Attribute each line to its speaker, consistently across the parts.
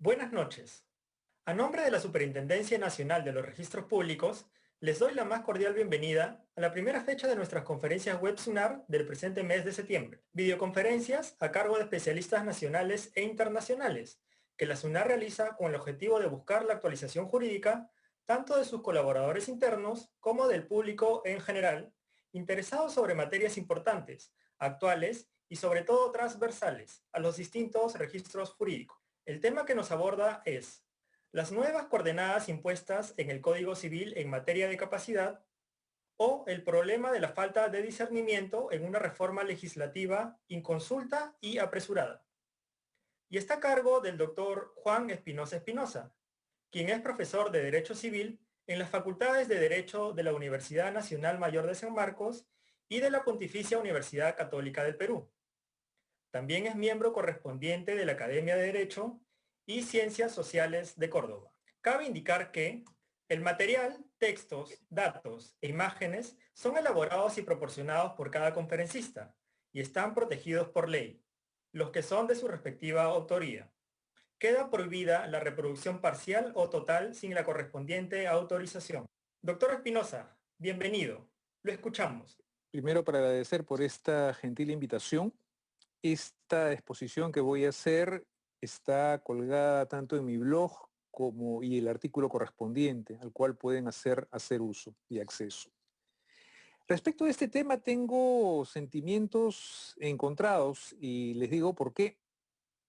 Speaker 1: Buenas noches. A nombre de la Superintendencia Nacional de los Registros Públicos, les doy la más cordial bienvenida a la primera fecha de nuestras conferencias web SUNAR del presente mes de septiembre. Videoconferencias a cargo de especialistas nacionales e internacionales, que la SUNAR realiza con el objetivo de buscar la actualización jurídica tanto de sus colaboradores internos como del público en general, interesados sobre materias importantes, actuales y sobre todo transversales a los distintos registros jurídicos. El tema que nos aborda es las nuevas coordenadas impuestas en el Código Civil en materia de capacidad o el problema de la falta de discernimiento en una reforma legislativa inconsulta y apresurada. Y está a cargo del doctor Juan Espinosa Espinosa, quien es profesor de Derecho Civil en las Facultades de Derecho de la Universidad Nacional Mayor de San Marcos y de la Pontificia Universidad Católica del Perú. También es miembro correspondiente de la Academia de Derecho y Ciencias Sociales de Córdoba. Cabe indicar que el material, textos, datos e imágenes son elaborados y proporcionados por cada conferencista y están protegidos por ley, los que son de su respectiva autoría. Queda prohibida la reproducción parcial o total sin la correspondiente autorización. Doctor Espinosa, bienvenido. Lo escuchamos.
Speaker 2: Primero, para agradecer por esta gentil invitación. Esta exposición que voy a hacer está colgada tanto en mi blog y el artículo correspondiente, al cual pueden hacer uso y acceso. Respecto a este tema tengo sentimientos encontrados y les digo por qué.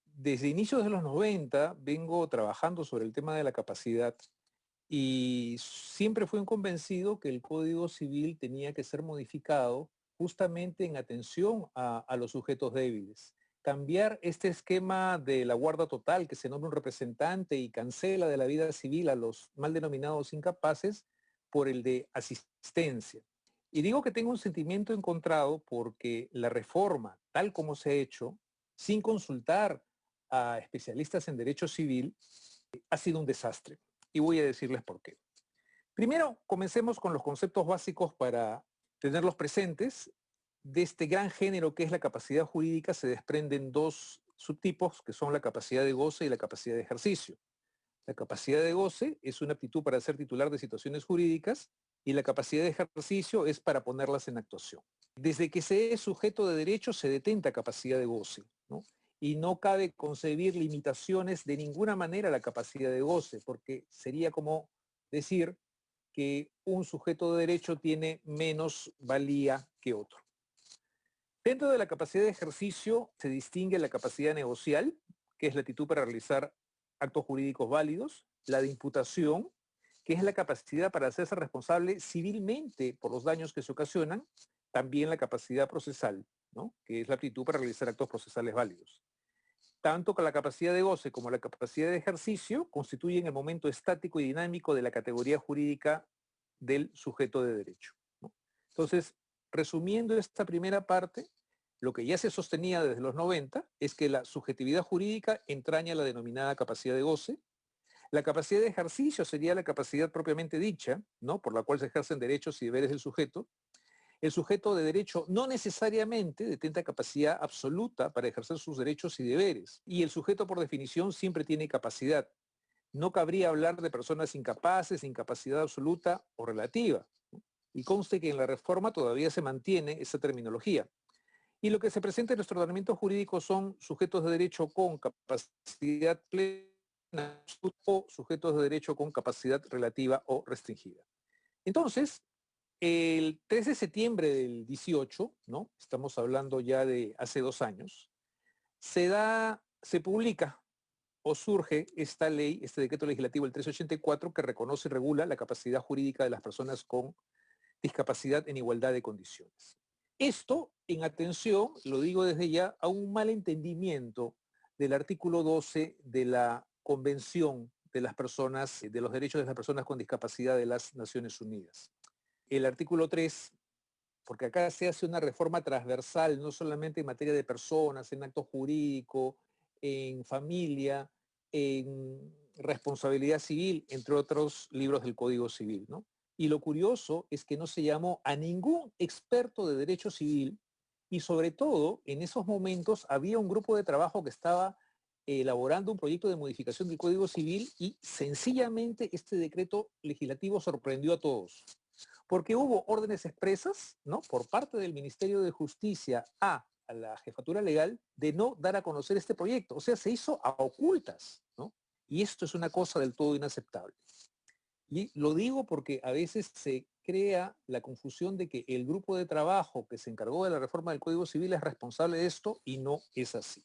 Speaker 2: Desde inicios de los 90 vengo trabajando sobre el tema de la capacidad y siempre fui un convencido que el Código Civil tenía que ser modificado justamente en atención a los sujetos débiles. Cambiar este esquema de la guarda total, que se nombra un representante y cancela de la vida civil a los mal denominados incapaces, por el de asistencia. Y digo que tengo un sentimiento encontrado porque la reforma, tal como se ha hecho, sin consultar a especialistas en derecho civil, ha sido un desastre. Y voy a decirles por qué. Primero, comencemos con los conceptos básicos para tenerlos presentes. De este gran género que es la capacidad jurídica se desprenden dos subtipos, que son la capacidad de goce y la capacidad de ejercicio. La capacidad de goce es una aptitud para ser titular de situaciones jurídicas y la capacidad de ejercicio es para ponerlas en actuación. Desde que se es sujeto de derecho se detenta capacidad de goce, ¿no? Y no cabe concebir limitaciones de ninguna manera a la capacidad de goce, porque sería como decir que un sujeto de derecho tiene menos valía que otro. Dentro de la capacidad de ejercicio se distingue la capacidad negocial, que es la actitud para realizar actos jurídicos válidos, la de imputación, que es la capacidad para hacerse responsable civilmente por los daños que se ocasionan, también la capacidad procesal, ¿no? Que es la aptitud para realizar actos procesales válidos. Tanto con la capacidad de goce como la capacidad de ejercicio constituyen el momento estático y dinámico de la categoría jurídica del sujeto de derecho, ¿no? Entonces, resumiendo esta primera parte, lo que ya se sostenía desde los 90 es que la subjetividad jurídica entraña la denominada capacidad de goce. La capacidad de ejercicio sería la capacidad propiamente dicha, ¿no? Por la cual se ejercen derechos y deberes del sujeto. El sujeto de derecho no necesariamente detenta capacidad absoluta para ejercer sus derechos y deberes. Y el sujeto, por definición, siempre tiene capacidad. No cabría hablar de personas incapaces, incapacidad absoluta o relativa. Y conste que en la reforma todavía se mantiene esa terminología. Y lo que se presenta en nuestro ordenamiento jurídico son sujetos de derecho con capacidad plena o sujetos de derecho con capacidad relativa o restringida. Entonces, el 3 de septiembre del 18, ¿no? Estamos hablando ya de hace 2 años, se publica o surge esta ley, este decreto legislativo, el 384, que reconoce y regula la capacidad jurídica de las personas con discapacidad en igualdad de condiciones. Esto en atención, lo digo desde ya, a un mal entendimiento del artículo 12 de la Convención de las Personas, de los Derechos de las Personas con Discapacidad de las Naciones Unidas. El artículo 3, porque acá se hace una reforma transversal, no solamente en materia de personas, en acto jurídico, en familia, en responsabilidad civil, entre otros libros del Código Civil, ¿no? Y lo curioso es que no se llamó a ningún experto de derecho civil y sobre todo en esos momentos había un grupo de trabajo que estaba elaborando un proyecto de modificación del Código Civil y sencillamente este decreto legislativo sorprendió a todos, porque hubo órdenes expresas, ¿no?, por parte del Ministerio de Justicia a la Jefatura Legal de no dar a conocer este proyecto. O sea, se hizo a ocultas, ¿no? Y esto es una cosa del todo inaceptable. Y lo digo porque a veces se crea la confusión de que el grupo de trabajo que se encargó de la reforma del Código Civil es responsable de esto y no es así.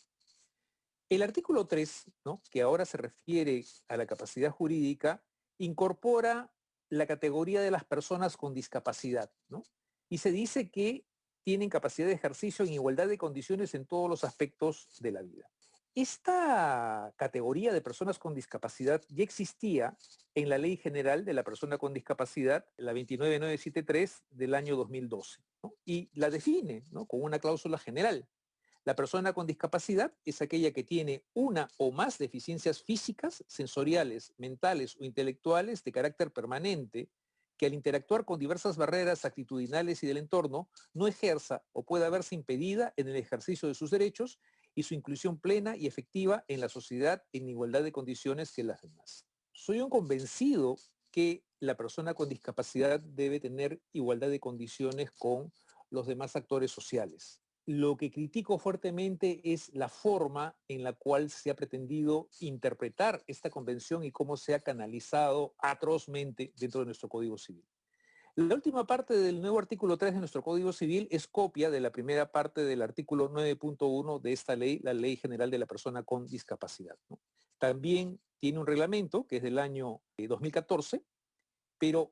Speaker 2: El artículo 3, ¿no?, que ahora se refiere a la capacidad jurídica, incorpora la categoría de las personas con discapacidad, ¿no? Y se dice que tienen capacidad de ejercicio en igualdad de condiciones en todos los aspectos de la vida. Esta categoría de personas con discapacidad ya existía en la Ley General de la Persona con Discapacidad, la 29973 del año 2012, ¿no? Y la define, ¿no?, con una cláusula general. La persona con discapacidad es aquella que tiene una o más deficiencias físicas, sensoriales, mentales o intelectuales de carácter permanente, que al interactuar con diversas barreras actitudinales y del entorno, no ejerza o pueda verse impedida en el ejercicio de sus derechos y su inclusión plena y efectiva en la sociedad en igualdad de condiciones que las demás. Soy un convencido que la persona con discapacidad debe tener igualdad de condiciones con los demás actores sociales. Lo que critico fuertemente es la forma en la cual se ha pretendido interpretar esta convención y cómo se ha canalizado atrozmente dentro de nuestro Código Civil. La última parte del nuevo artículo 3 de nuestro Código Civil es copia de la primera parte del artículo 9.1 de esta ley, la Ley General de la Persona con Discapacidad, ¿no? También tiene un reglamento que es del año 2014, pero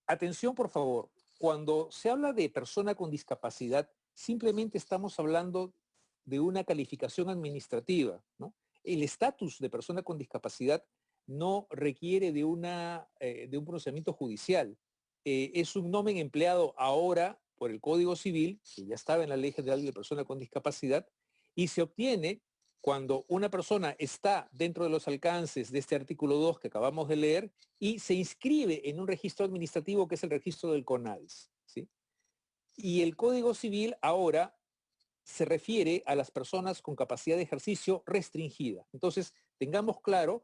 Speaker 2: atención, por favor, cuando se habla de persona con discapacidad, simplemente estamos hablando de una calificación administrativa, ¿no? El estatus de persona con discapacidad no requiere de un procedimiento judicial. Es un nomen empleado ahora por el Código Civil, que ya estaba en la Ley General de Persona con Discapacidad, y se obtiene cuando una persona está dentro de los alcances de este artículo 2 que acabamos de leer y se inscribe en un registro administrativo que es el registro del CONADIS, ¿sí? Y el Código Civil ahora se refiere a las personas con capacidad de ejercicio restringida. Entonces, tengamos claro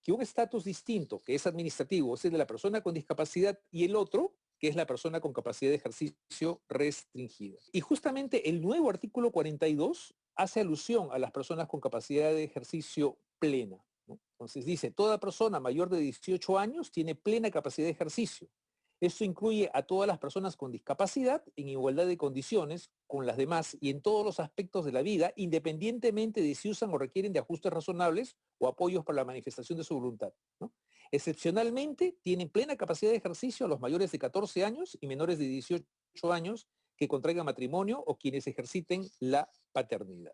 Speaker 2: que un estatus distinto, que es administrativo, es el de la persona con discapacidad, y el otro, que es la persona con capacidad de ejercicio restringida. Y justamente el nuevo artículo 42 hace alusión a las personas con capacidad de ejercicio plena, ¿no? Entonces dice, toda persona mayor de 18 años tiene plena capacidad de ejercicio. Esto incluye a todas las personas con discapacidad en igualdad de condiciones con las demás y en todos los aspectos de la vida, independientemente de si usan o requieren de ajustes razonables o apoyos para la manifestación de su voluntad, ¿no? Excepcionalmente, tienen plena capacidad de ejercicio los mayores de 14 años y menores de 18 años que contraigan matrimonio o quienes ejerciten la paternidad.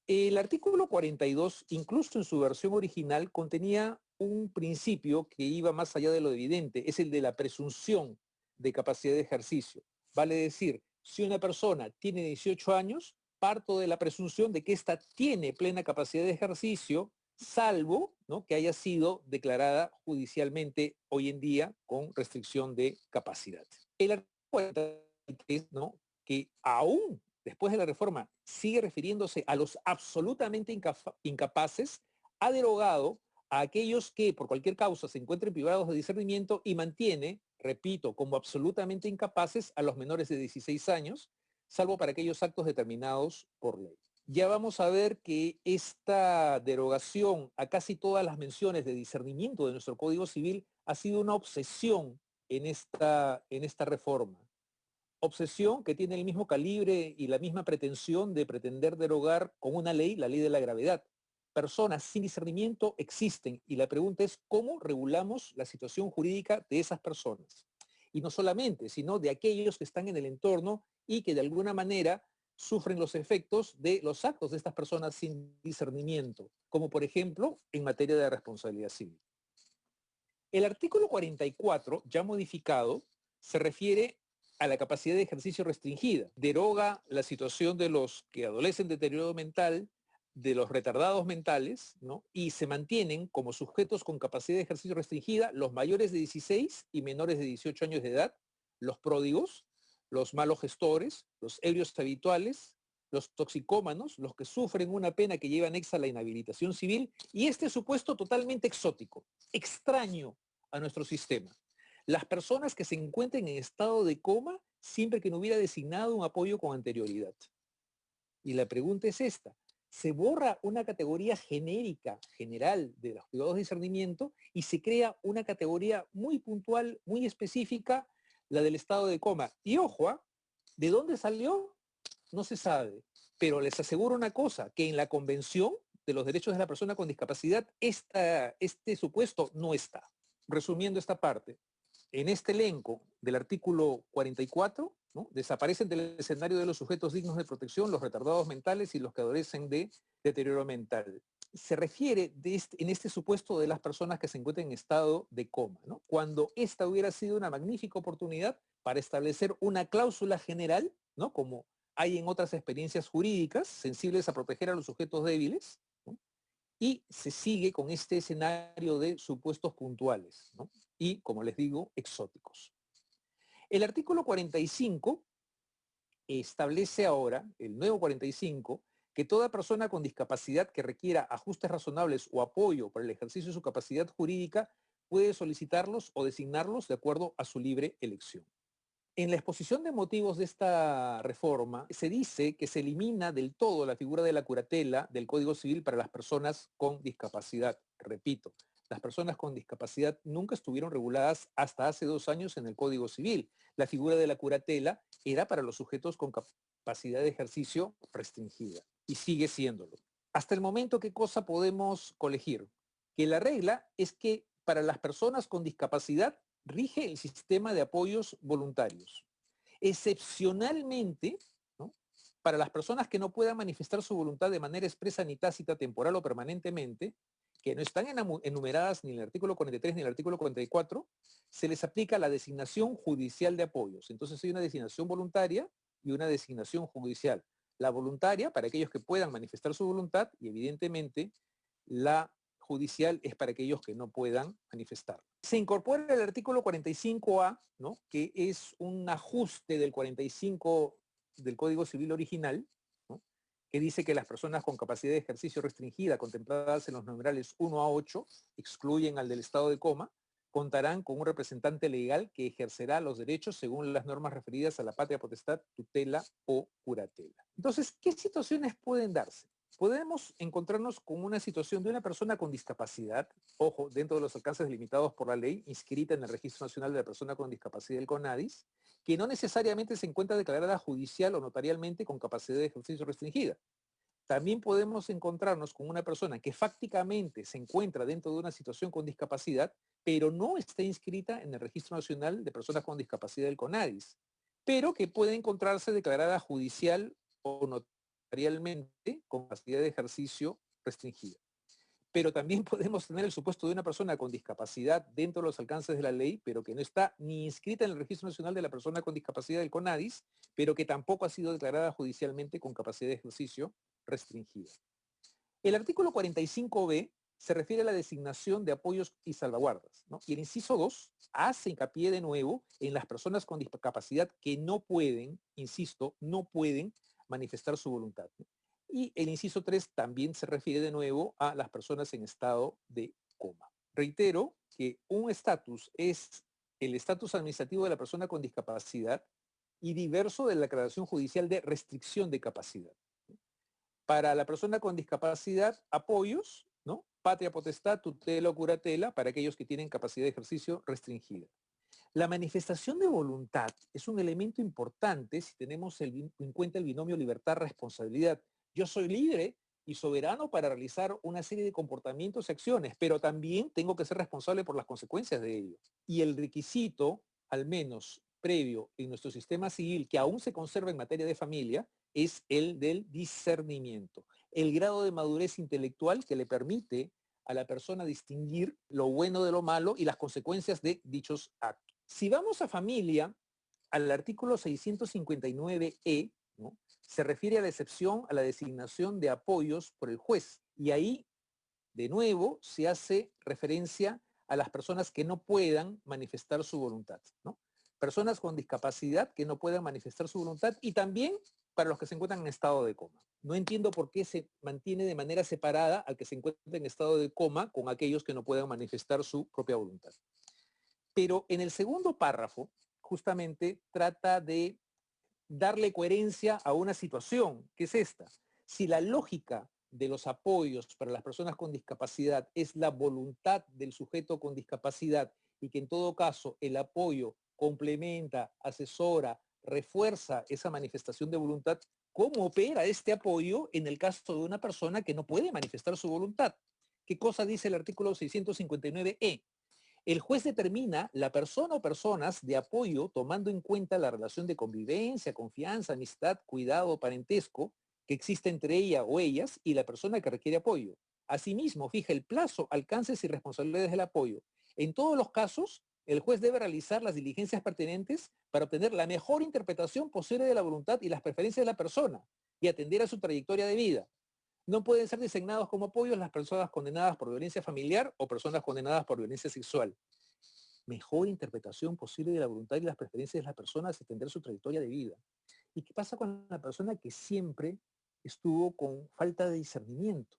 Speaker 2: El artículo 42, incluso en su versión original, contenía un principio que iba más allá de lo evidente, es el de la presunción de capacidad de ejercicio. Vale decir, si una persona tiene 18 años, parto de la presunción de que ésta tiene plena capacidad de ejercicio, salvo, ¿no?, que haya sido declarada judicialmente hoy en día con restricción de capacidad. El artículo 43, ¿no?, que aún después de la reforma sigue refiriéndose a los absolutamente incapaces, ha derogado a aquellos que por cualquier causa se encuentren privados de discernimiento y mantiene, repito, como absolutamente incapaces a los menores de 16 años, salvo para aquellos actos determinados por ley. Ya vamos a ver que esta derogación a casi todas las menciones de discernimiento de nuestro Código Civil ha sido una obsesión en esta reforma. Obsesión que tiene el mismo calibre y la misma pretensión de pretender derogar con una ley, la ley de la gravedad. Personas sin discernimiento existen y la pregunta es cómo regulamos la situación jurídica de esas personas. Y no solamente, sino de aquellos que están en el entorno y que de alguna manera sufren los efectos de los actos de estas personas sin discernimiento, como por ejemplo en materia de responsabilidad civil. El artículo 44, ya modificado, se refiere a la capacidad de ejercicio restringida. Deroga la situación de los que adolecen de deterioro mental, de los retardados mentales, ¿no? Y se mantienen como sujetos con capacidad de ejercicio restringida los mayores de 16 y menores de 18 años de edad, los pródigos, los malos gestores, los ebrios habituales, los toxicómanos, los que sufren una pena que lleva anexa a la inhabilitación civil, y este supuesto totalmente exótico, extraño a nuestro sistema. Las personas que se encuentren en estado de coma siempre que no hubiera designado un apoyo con anterioridad. Y la pregunta es esta: se borra una categoría genérica, general de los cuidados de discernimiento y se crea una categoría muy puntual, muy específica, la del estado de coma. Y ojo, ¿de dónde salió? No se sabe, pero les aseguro una cosa, que en la Convención de los Derechos de la Persona con Discapacidad este supuesto no está. Resumiendo esta parte, en este elenco del artículo 44, ¿no?, desaparecen del escenario de los sujetos dignos de protección los retardados mentales y los que adolecen de deterioro mental. Se refiere en este supuesto de las personas que se encuentran en estado de coma, ¿no?, cuando esta hubiera sido una magnífica oportunidad para establecer una cláusula general, ¿no?, como hay en otras experiencias jurídicas sensibles a proteger a los sujetos débiles, ¿no?, y se sigue con este escenario de supuestos puntuales, ¿no?, y, como les digo, exóticos. El artículo 45 establece ahora, el nuevo 45, que toda persona con discapacidad que requiera ajustes razonables o apoyo para el ejercicio de su capacidad jurídica puede solicitarlos o designarlos de acuerdo a su libre elección. En la exposición de motivos de esta reforma se dice que se elimina del todo la figura de la curatela del Código Civil para las personas con discapacidad. Repito, las personas con discapacidad nunca estuvieron reguladas hasta hace 2 años en el Código Civil. La figura de la curatela era para los sujetos con capacidad de ejercicio restringida y sigue siéndolo. Hasta el momento, ¿qué cosa podemos colegir? Que la regla es que para las personas con discapacidad rige el sistema de apoyos voluntarios. Excepcionalmente, ¿no?, para las personas que no puedan manifestar su voluntad de manera expresa ni tácita, temporal o permanentemente, que no están enumeradas ni en el artículo 43 ni en el artículo 44, se les aplica la designación judicial de apoyos. Entonces hay una designación voluntaria y una designación judicial. La voluntaria para aquellos que puedan manifestar su voluntad y evidentemente la judicial es para aquellos que no puedan manifestar. Se incorpora el artículo 45A, ¿no?, que es un ajuste del 45 del Código Civil original, ¿no?, que dice que las personas con capacidad de ejercicio restringida contempladas en los numerales 1 a 8, excluyen al del estado de coma, contarán con un representante legal que ejercerá los derechos según las normas referidas a la patria potestad, tutela o curatela. Entonces, ¿qué situaciones pueden darse? Podemos encontrarnos con una situación de una persona con discapacidad, ojo, dentro de los alcances delimitados por la ley, inscrita en el Registro Nacional de la Persona con Discapacidad del CONADIS, que no necesariamente se encuentra declarada judicial o notarialmente con capacidad de ejercicio restringida. También podemos encontrarnos con una persona que fácticamente se encuentra dentro de una situación con discapacidad, pero no está inscrita en el Registro Nacional de Personas con Discapacidad del CONADIS, pero que puede encontrarse declarada judicial o notarialmente con capacidad de ejercicio restringida. Pero también podemos tener el supuesto de una persona con discapacidad dentro de los alcances de la ley, pero que no está ni inscrita en el Registro Nacional de la Persona con Discapacidad del CONADIS, pero que tampoco ha sido declarada judicialmente con capacidad de ejercicio restringida. El artículo 45b se refiere a la designación de apoyos y salvaguardas, ¿no? Y el inciso 2 hace hincapié de nuevo en las personas con discapacidad que no pueden, insisto, no pueden manifestar su voluntad, ¿no? Y el inciso 3 también se refiere de nuevo a las personas en estado de coma. Reitero que un estatus es el estatus administrativo de la persona con discapacidad y diverso de la declaración judicial de restricción de capacidad. Para la persona con discapacidad, apoyos, ¿no? Patria potestad, tutela o curatela para aquellos que tienen capacidad de ejercicio restringida. La manifestación de voluntad es un elemento importante si tenemos en cuenta el binomio libertad-responsabilidad. Yo soy libre y soberano para realizar una serie de comportamientos y acciones, pero también tengo que ser responsable por las consecuencias de ello. Y el requisito, al menos previo en nuestro sistema civil, que aún se conserva en materia de familia, es el del discernimiento, el grado de madurez intelectual que le permite a la persona distinguir lo bueno de lo malo y las consecuencias de dichos actos. Si vamos a familia, al artículo 659E, ¿no?, se refiere a la excepción a la designación de apoyos por el juez. Y ahí, de nuevo, se hace referencia a las personas que no puedan manifestar su voluntad, ¿no? Personas con discapacidad que no puedan manifestar su voluntad y también para los que se encuentran en estado de coma. No entiendo por qué se mantiene de manera separada al que se encuentra en estado de coma con aquellos que no puedan manifestar su propia voluntad. Pero en el segundo párrafo, justamente trata de darle coherencia a una situación, que es esta. Si la lógica de los apoyos para las personas con discapacidad es la voluntad del sujeto con discapacidad y que en todo caso el apoyo complementa, asesora, refuerza esa manifestación de voluntad, ¿cómo opera este apoyo en el caso de una persona que no puede manifestar su voluntad? ¿Qué cosa dice el artículo 659E? El juez determina la persona o personas de apoyo tomando en cuenta la relación de convivencia, confianza, amistad, cuidado, parentesco que existe entre ella o ellas y la persona que requiere apoyo. Asimismo, fija el plazo, alcances y responsabilidades del apoyo. En todos los casos, el juez debe realizar las diligencias pertinentes para obtener la mejor interpretación posible de la voluntad y las preferencias de la persona y atender a su trayectoria de vida. No pueden ser designados como apoyos las personas condenadas por violencia familiar o personas condenadas por violencia sexual. Mejor interpretación posible de la voluntad y las preferencias de las personas y atender su trayectoria de vida. ¿Y qué pasa con la persona que siempre estuvo con falta de discernimiento?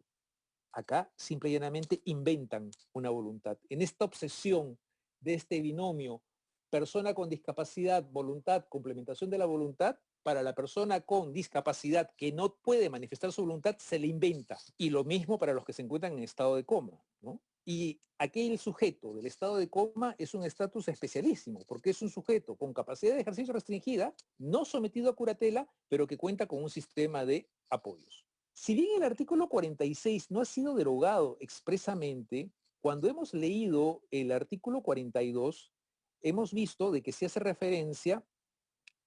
Speaker 2: Acá simple y llanamente inventan una voluntad. En esta obsesión de este binomio, persona con discapacidad, voluntad, complementación de la voluntad, para la persona con discapacidad que no puede manifestar su voluntad, se le inventa. Y lo mismo para los que se encuentran en estado de coma, ¿no? Y aquel sujeto del estado de coma es un estatus especialísimo, porque es un sujeto con capacidad de ejercicio restringida, no sometido a curatela, pero que cuenta con un sistema de apoyos. Si bien el artículo 46 no ha sido derogado expresamente, cuando hemos leído el artículo 42, hemos visto de que se hace referencia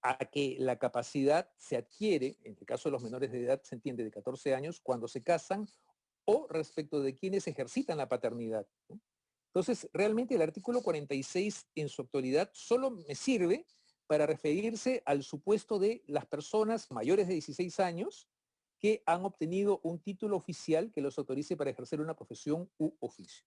Speaker 2: a que la capacidad se adquiere, en el caso de los menores de edad se entiende de 14 años, cuando se casan o respecto de quienes ejercitan la paternidad, ¿no? Entonces, realmente el artículo 46 en su actualidad solo me sirve para referirse al supuesto de las personas mayores de 16 años que han obtenido un título oficial que los autorice para ejercer una profesión u oficio.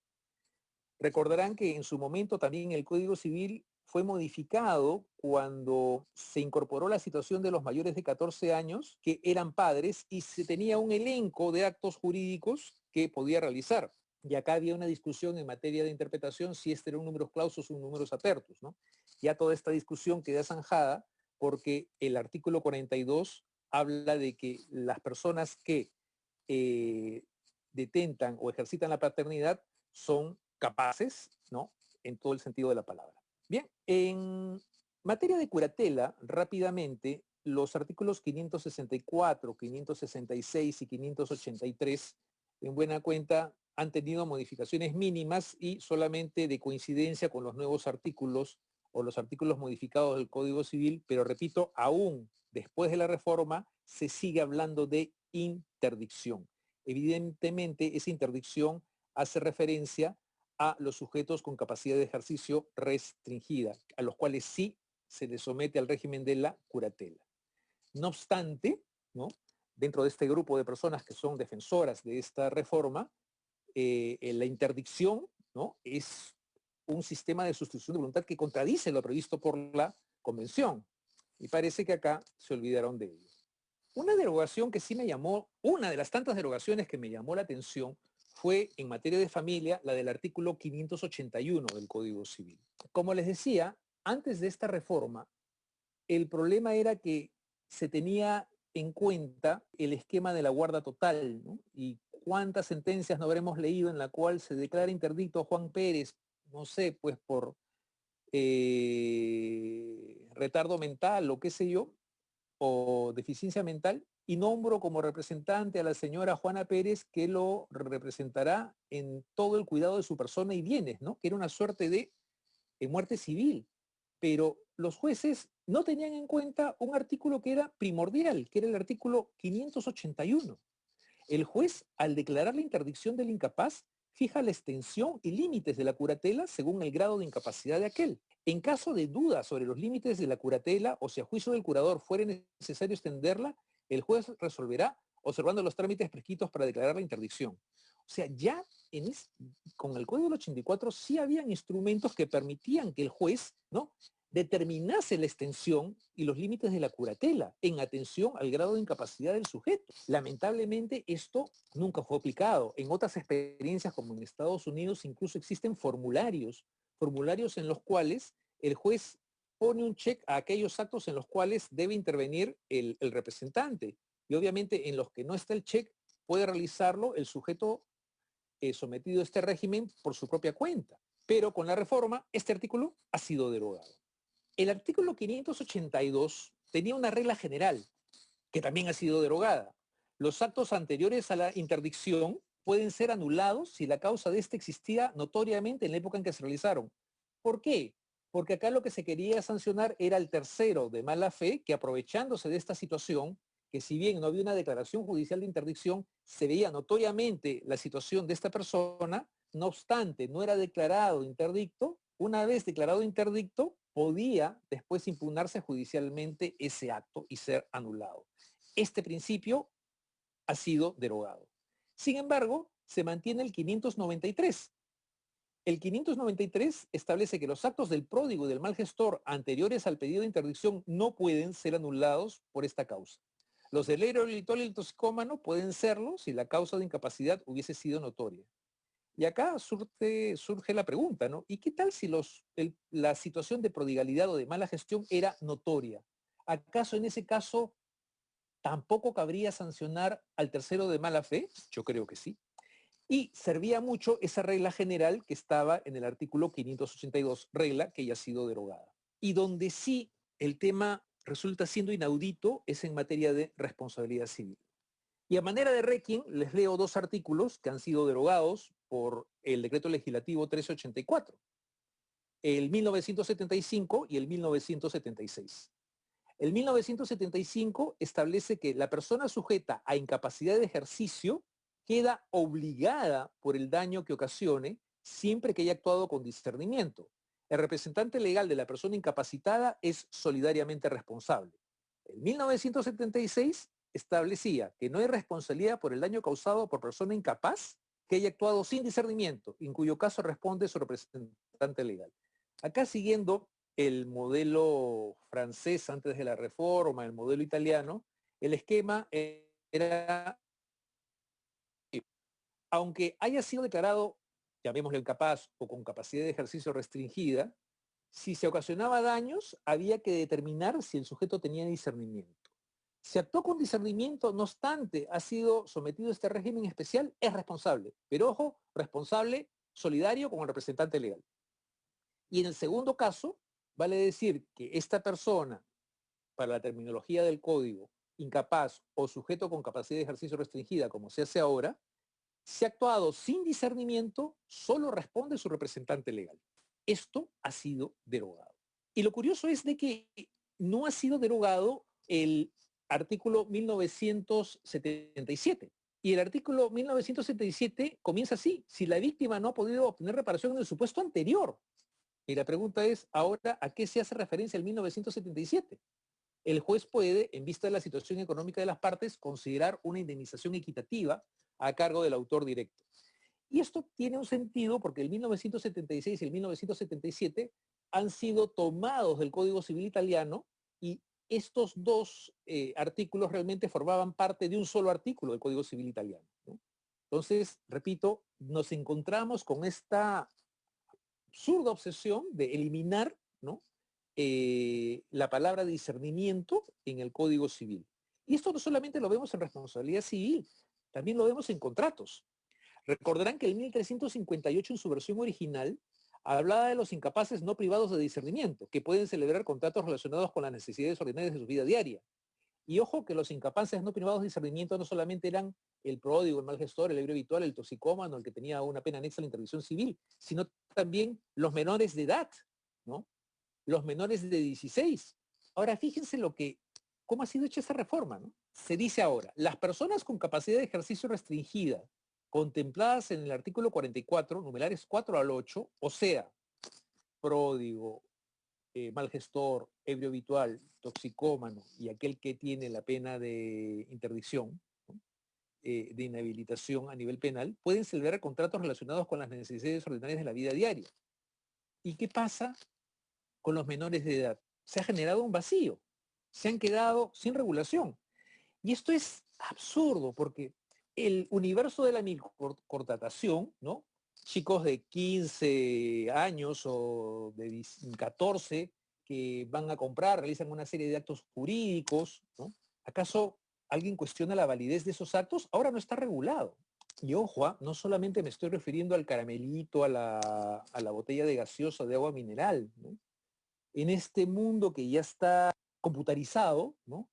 Speaker 2: Recordarán que en su momento también el Código Civil fue modificado cuando se incorporó la situación de los mayores de 14 años que eran padres y se tenía un elenco de actos jurídicos que podía realizar. Y acá había una discusión en materia de interpretación si este era un número clausus o un número apertus, ¿no? Ya toda esta discusión queda zanjada porque el artículo 42 habla de que las personas que detentan o ejercitan la paternidad son capaces, ¿no? En todo el sentido de la palabra. Bien, en materia de curatela, rápidamente, los artículos 564, 566 y 583, en buena cuenta, han tenido modificaciones mínimas y solamente de coincidencia con los nuevos artículos o los artículos modificados del Código Civil, pero repito, aún después de la reforma se sigue hablando de interdicción. Evidentemente, esa interdicción hace referencia a los sujetos con capacidad de ejercicio restringida, a los cuales sí se les somete al régimen de la curatela. No obstante, ¿no? Dentro de este grupo de personas que son defensoras de esta reforma, la interdicción, ¿no? Es un sistema de sustitución de voluntad que contradice lo previsto por la Convención. Y parece que acá se olvidaron de ello. Una derogación que sí me llamó, una de las tantas derogaciones que me llamó la atención fue en materia de familia la del artículo 581 del Código Civil. Como les decía, antes de esta reforma, el problema era que se tenía en cuenta el esquema de la guarda total, ¿no? Y cuántas sentencias no habremos leído en la cual se declara interdicto a Juan Pérez, no sé, pues por retardo mental o qué sé yo, o deficiencia mental, y nombro como representante a la señora Juana Pérez, que lo representará en todo el cuidado de su persona y bienes, ¿no? Que era una suerte de muerte civil. Pero los jueces no tenían en cuenta un artículo que era primordial, que era el artículo 581. El juez, al declarar la interdicción del incapaz, fija la extensión y límites de la curatela según el grado de incapacidad de aquel. En caso de duda sobre los límites de la curatela o si a juicio del curador fuere necesario extenderla, el juez resolverá observando los trámites prescritos para declarar la interdicción. O sea, ya con el Código del 84 sí habían instrumentos que permitían que el juez, ¿no?, determinase la extensión y los límites de la curatela en atención al grado de incapacidad del sujeto. Lamentablemente esto nunca fue aplicado. En otras experiencias, como en Estados Unidos, incluso existen formularios en los cuales el juez pone un check a aquellos actos en los cuales debe intervenir el representante. Y obviamente en los que no está el check puede realizarlo el sujeto sometido a este régimen por su propia cuenta. Pero con la reforma, este artículo ha sido derogado. El artículo 582 tenía una regla general que también ha sido derogada. Los actos anteriores a la interdicción pueden ser anulados si la causa de este existía notoriamente en la época en que se realizaron. ¿Por qué? Porque acá lo que se quería sancionar era el tercero de mala fe que, aprovechándose de esta situación, que si bien no había una declaración judicial de interdicción, se veía notoriamente la situación de esta persona, no obstante, no era declarado interdicto. Una vez declarado interdicto, podía después impugnarse judicialmente ese acto y ser anulado. Este principio ha sido derogado. Sin embargo, se mantiene el 593. El 593 establece que los actos del pródigo y del mal gestor anteriores al pedido de interdicción no pueden ser anulados por esta causa. Los del eroglitol y el toxicómano pueden serlo si la causa de incapacidad hubiese sido notoria. Y acá surge la pregunta, ¿no? ¿Y qué tal si la situación de prodigalidad o de mala gestión era notoria? ¿Acaso en ese caso tampoco cabría sancionar al tercero de mala fe? Yo creo que sí. Y servía mucho esa regla general que estaba en el artículo 582, regla que ya ha sido derogada. Y donde sí el tema resulta siendo inaudito es en materia de responsabilidad civil. Y a manera de requiem les leo dos artículos que han sido derogados por el decreto legislativo 1384, el 1975 y el 1976. El 1975 establece que la persona sujeta a incapacidad de ejercicio queda obligada por el daño que ocasione siempre que haya actuado con discernimiento. El representante legal de la persona incapacitada es solidariamente responsable. El 1976 establecía que no hay responsabilidad por el daño causado por persona incapaz que haya actuado sin discernimiento, en cuyo caso responde su representante legal. Acá siguiendo el modelo francés antes de la reforma, el modelo italiano, el esquema era, aunque haya sido declarado, llamémoslo incapaz o con capacidad de ejercicio restringida, si se ocasionaba daños, había que determinar si el sujeto tenía discernimiento. Si actuó con discernimiento, no obstante, ha sido sometido a este régimen especial, es responsable. Pero ojo, responsable solidario con el representante legal. Y en el segundo caso, vale decir que esta persona, para la terminología del código, incapaz o sujeto con capacidad de ejercicio restringida, como se hace ahora, si ha actuado sin discernimiento, solo responde su representante legal. Esto ha sido derogado. Y lo curioso es de que no ha sido derogado el artículo 1977. Y el artículo 1977 comienza así: si la víctima no ha podido obtener reparación en el supuesto anterior. Y la pregunta es, ahora, ¿a qué se hace referencia el 1977? El juez puede, en vista de la situación económica de las partes, considerar una indemnización equitativa a cargo del autor directo. Y esto tiene un sentido porque el 1976 y el 1977 han sido tomados del Código Civil italiano y estos dos artículos realmente formaban parte de un solo artículo del Código Civil italiano, ¿no? Entonces, repito, nos encontramos con esta absurda obsesión de eliminar, ¿no? La palabra discernimiento en el Código Civil. Y esto no solamente lo vemos en responsabilidad civil, también lo vemos en contratos. Recordarán que el 1358 en su versión original hablaba de los incapaces no privados de discernimiento, que pueden celebrar contratos relacionados con las necesidades ordinarias de su vida diaria. Y ojo que los incapaces no privados de discernimiento no solamente eran el pródigo, el mal gestor, el ebrio habitual, el toxicómano, el que tenía una pena anexa a la interdicción civil, sino también los menores de edad, ¿no? Los menores de 16. Ahora fíjense cómo ha sido hecha esa reforma, ¿no? Se dice ahora, las personas con capacidad de ejercicio restringida, contempladas en el artículo 44, numerales 4 al 8, o sea, pródigo, mal gestor, ebrio habitual, toxicómano y aquel que tiene la pena de interdicción, ¿no? De inhabilitación a nivel penal, pueden celebrar contratos relacionados con las necesidades ordinarias de la vida diaria. ¿Y qué pasa con los menores de edad? Se ha generado un vacío, se han quedado sin regulación. Y esto es absurdo porque el universo de la microcontratación, ¿no? Chicos de 15 años o de 14 que van a comprar, realizan una serie de actos jurídicos, ¿no? ¿Acaso alguien cuestiona la validez de esos actos? Ahora no está regulado. Y ojo, no solamente me estoy refiriendo al caramelito, a la botella de gaseosa de agua mineral, ¿no? En este mundo que ya está computarizado, ¿no?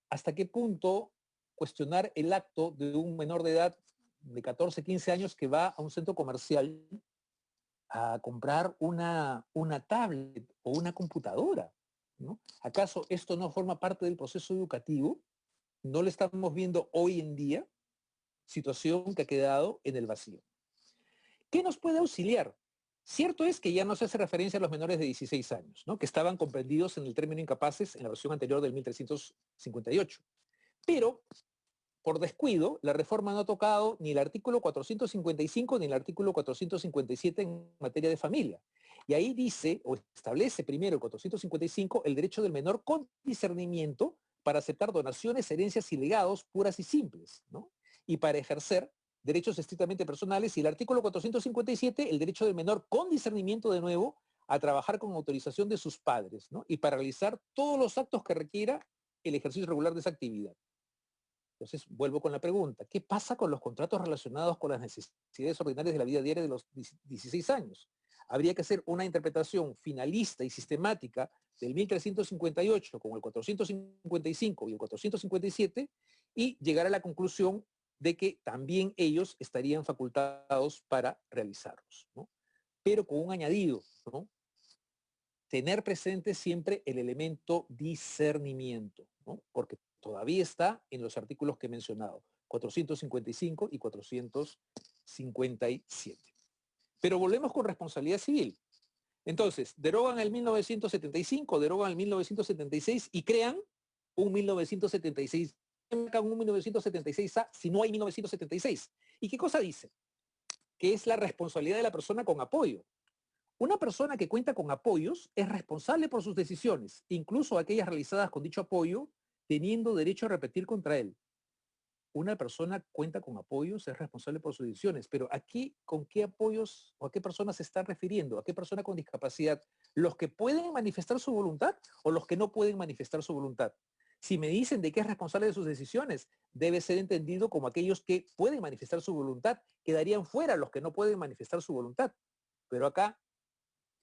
Speaker 2: ¿Hasta qué punto cuestionar el acto de un menor de edad de 14, 15 años que va a un centro comercial a comprar una tablet o una computadora? ¿No? ¿Acaso esto no forma parte del proceso educativo? ¿No lo estamos viendo hoy en día? Situación que ha quedado en el vacío. ¿Qué nos puede auxiliar? Cierto es que ya no se hace referencia a los menores de 16 años, ¿no? Que estaban comprendidos en el término incapaces en la versión anterior del 1358. Pero, por descuido, la reforma no ha tocado ni el artículo 455 ni el artículo 457 en materia de familia. Y ahí dice, o establece primero el 455, el derecho del menor con discernimiento para aceptar donaciones, herencias y legados puras y simples, ¿no? Y para ejercer derechos estrictamente personales. Y el artículo 457, el derecho del menor con discernimiento de nuevo a trabajar con autorización de sus padres, ¿no? Y para realizar todos los actos que requiera el ejercicio regular de esa actividad. Entonces, vuelvo con la pregunta, ¿qué pasa con los contratos relacionados con las necesidades ordinarias de la vida diaria de los 16 años? Habría que hacer una interpretación finalista y sistemática del 1358 con el 455 y el 457 y llegar a la conclusión de que también ellos estarían facultados para realizarlos, ¿no? Pero con un añadido, ¿no? Tener presente siempre el elemento discernimiento, ¿no? Porque todavía está en los artículos que he mencionado, 455 y 457. Pero volvemos con responsabilidad civil. Entonces, derogan el 1975, derogan el 1976 y crean un 1976. Un 1976A si no hay 1976. ¿Y qué cosa dice? Que es la responsabilidad de la persona con apoyo. Una persona que cuenta con apoyos es responsable por sus decisiones, incluso aquellas realizadas con dicho apoyo, teniendo derecho a repetir contra él. Una persona cuenta con apoyos, es responsable por sus decisiones, pero aquí, ¿con qué apoyos o a qué personas se están refiriendo? ¿A qué persona con discapacidad? ¿Los que pueden manifestar su voluntad o los que no pueden manifestar su voluntad? Si me dicen de qué es responsable de sus decisiones, debe ser entendido como aquellos que pueden manifestar su voluntad. Quedarían fuera los que no pueden manifestar su voluntad. Pero acá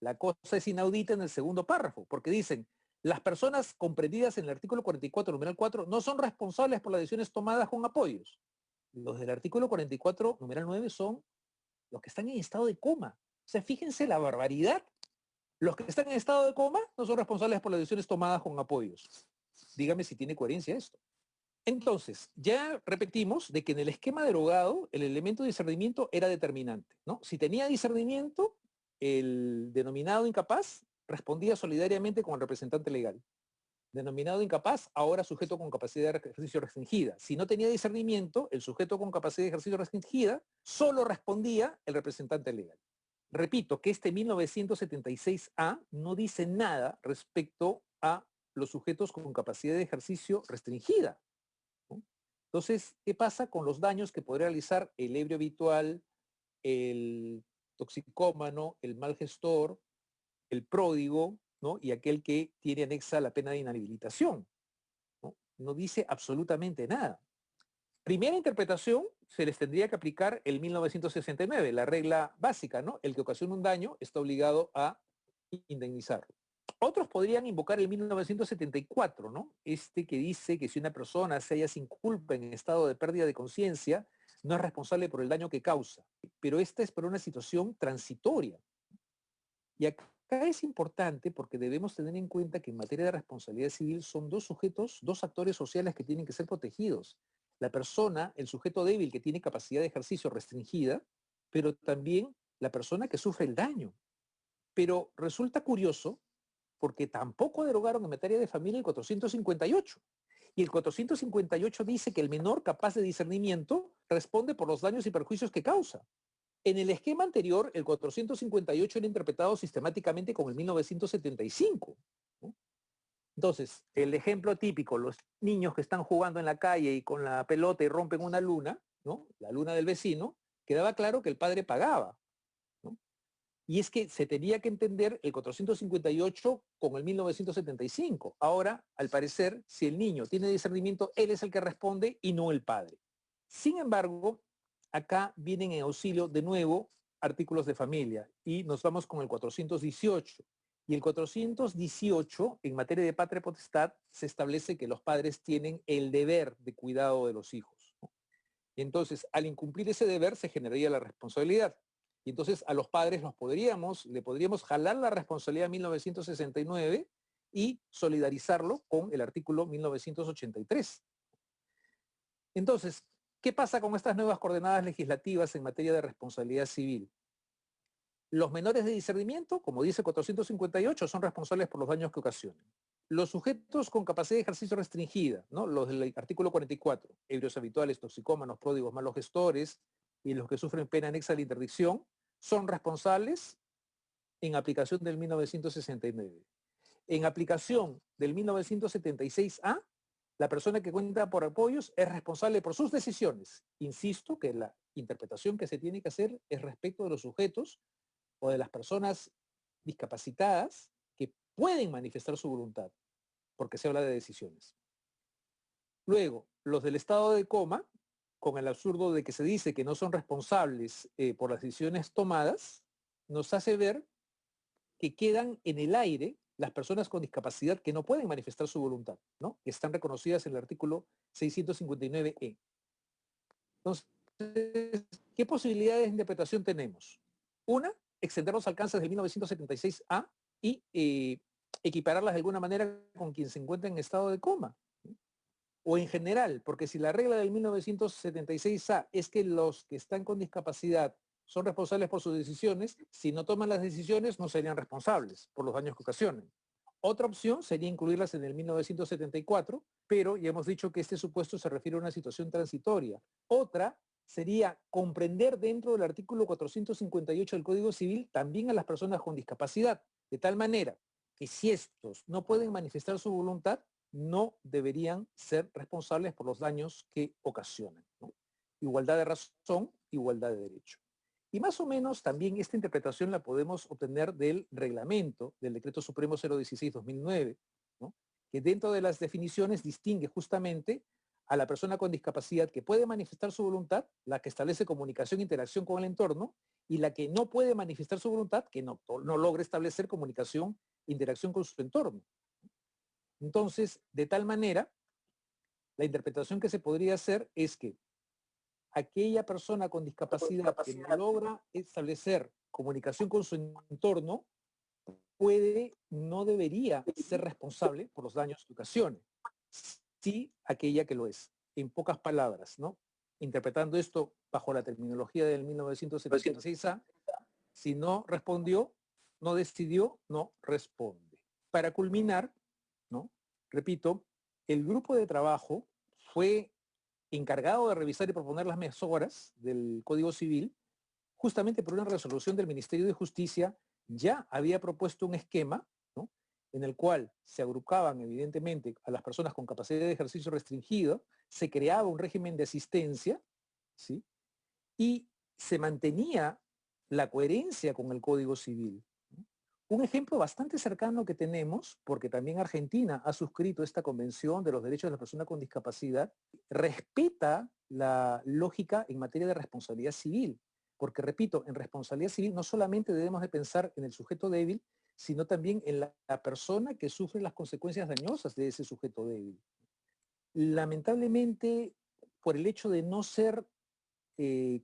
Speaker 2: la cosa es inaudita en el segundo párrafo, porque dicen, las personas comprendidas en el artículo 44, numeral 4, no son responsables por las decisiones tomadas con apoyos. Los del artículo 44, numeral 9, son los que están en estado de coma. O sea, fíjense la barbaridad. Los que están en estado de coma no son responsables por las decisiones tomadas con apoyos. Dígame si tiene coherencia esto. Entonces, ya repetimos de que en el esquema derogado el elemento de discernimiento era determinante, ¿no? Si tenía discernimiento, el denominado incapaz respondía solidariamente con el representante legal. Denominado incapaz, ahora sujeto con capacidad de ejercicio restringida. Si no tenía discernimiento, el sujeto con capacidad de ejercicio restringida, solo respondía el representante legal. Repito que este 1976A no dice nada respecto a los sujetos con capacidad de ejercicio restringida. Entonces, ¿qué pasa con los daños que podría realizar el ebrio habitual, el toxicómano, el mal gestor, el pródigo, ¿no? Y aquel que tiene anexa la pena de inhabilitación? ¿No? No dice absolutamente nada. Primera interpretación, se les tendría que aplicar el 1969, la regla básica, ¿no? El que ocasiona un daño está obligado a indemnizarlo. Otros podrían invocar el 1974, ¿no? Este que dice que si una persona se halla sin culpa en estado de pérdida de conciencia, no es responsable por el daño que causa. Pero esta es por una situación transitoria. Y acá es importante porque debemos tener en cuenta que en materia de responsabilidad civil son dos sujetos, dos actores sociales que tienen que ser protegidos. La persona, el sujeto débil que tiene capacidad de ejercicio restringida, pero también la persona que sufre el daño. Pero resulta curioso porque tampoco derogaron en materia de familia el 458. Y el 458 dice que el menor capaz de discernimiento responde por los daños y perjuicios que causa. En el esquema anterior, el 458 era interpretado sistemáticamente con el 1975. ¿No? Entonces, el ejemplo típico, los niños que están jugando en la calle y con la pelota y rompen una luna, ¿no? La luna del vecino, quedaba claro que el padre pagaba. ¿No? Y es que se tenía que entender el 458 con el 1975. Ahora, al parecer, si el niño tiene discernimiento, él es el que responde y no el padre. Sin embargo, acá vienen en auxilio de nuevo artículos de familia y nos vamos con el 418. Y el 418, en materia de patria potestad, se establece que los padres tienen el deber de cuidado de los hijos. ¿No? Y entonces, al incumplir ese deber, se generaría la responsabilidad. Y entonces a los padres le podríamos jalar la responsabilidad 1969 y solidarizarlo con el artículo 1983. Entonces, ¿qué pasa con estas nuevas coordenadas legislativas en materia de responsabilidad civil? Los menores de discernimiento, como dice 458, son responsables por los daños que ocasionan. Los sujetos con capacidad de ejercicio restringida, ¿no? Los del artículo 44, ebrios habituales, toxicómanos, pródigos, malos gestores y los que sufren pena anexa a la interdicción, son responsables en aplicación del 1969. En aplicación del 1976A, la persona que cuenta por apoyos es responsable por sus decisiones. Insisto que la interpretación que se tiene que hacer es respecto de los sujetos o de las personas discapacitadas que pueden manifestar su voluntad, porque se habla de decisiones. Luego, los del estado de coma, con el absurdo de que se dice que no son responsables por las decisiones tomadas, nos hace ver que quedan en el aire las personas con discapacidad que no pueden manifestar su voluntad, ¿no? Que están reconocidas en el artículo 659E. Entonces, ¿qué posibilidades de interpretación tenemos? Una, extender los alcances del 1976A y equipararlas de alguna manera con quien se encuentra en estado de coma. ¿No? O en general, porque si la regla del 1976A es que los que están con discapacidad son responsables por sus decisiones, si no toman las decisiones no serían responsables por los daños que ocasionen. Otra opción sería incluirlas en el 1974, pero ya hemos dicho que este supuesto se refiere a una situación transitoria. Otra sería comprender dentro del artículo 458 del Código Civil también a las personas con discapacidad, de tal manera que si estos no pueden manifestar su voluntad, no deberían ser responsables por los daños que ocasionan. ¿No? Igualdad de razón, igualdad de derecho. Y más o menos también esta interpretación la podemos obtener del reglamento del Decreto Supremo 016-2009, ¿no? Que dentro de las definiciones distingue justamente a la persona con discapacidad que puede manifestar su voluntad, la que establece comunicación e interacción con el entorno, y la que no puede manifestar su voluntad, que no logra establecer comunicación e interacción con su entorno. Entonces, de tal manera, la interpretación que se podría hacer es que aquella persona con discapacidad que no logra establecer comunicación con su entorno no debería ser responsable por los daños que ocasione. Sí, aquella que lo es. En pocas palabras, ¿no? Interpretando esto bajo la terminología del 1976A, si no respondió, no decidió, no responde. Para culminar, ¿no? Repito, el grupo de trabajo fue encargado de revisar y proponer las mejoras del Código Civil, justamente por una resolución del Ministerio de Justicia, ya había propuesto un esquema, ¿no? En el cual se agrupaban evidentemente a las personas con capacidad de ejercicio restringido, se creaba un régimen de asistencia, ¿sí? Y se mantenía la coherencia con el Código Civil. Un ejemplo bastante cercano que tenemos, porque también Argentina ha suscrito esta Convención de los Derechos de la Persona con Discapacidad, respeta la lógica en materia de responsabilidad civil. Porque, repito, en responsabilidad civil no solamente debemos de pensar en el sujeto débil, sino también en la persona que sufre las consecuencias dañosas de ese sujeto débil. Lamentablemente, por el hecho de no ser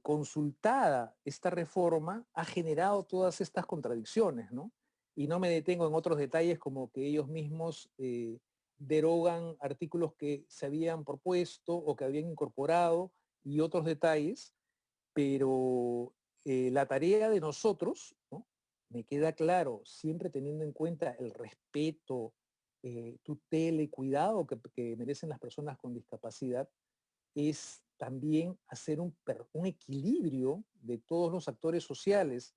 Speaker 2: consultada esta reforma, ha generado todas estas contradicciones, ¿no? Y no me detengo en otros detalles como que ellos mismos derogan artículos que se habían propuesto o que habían incorporado y otros detalles, pero la tarea de nosotros, ¿no? Me queda claro, siempre teniendo en cuenta el respeto, tutela y cuidado que merecen las personas con discapacidad, es también hacer un equilibrio de todos los actores sociales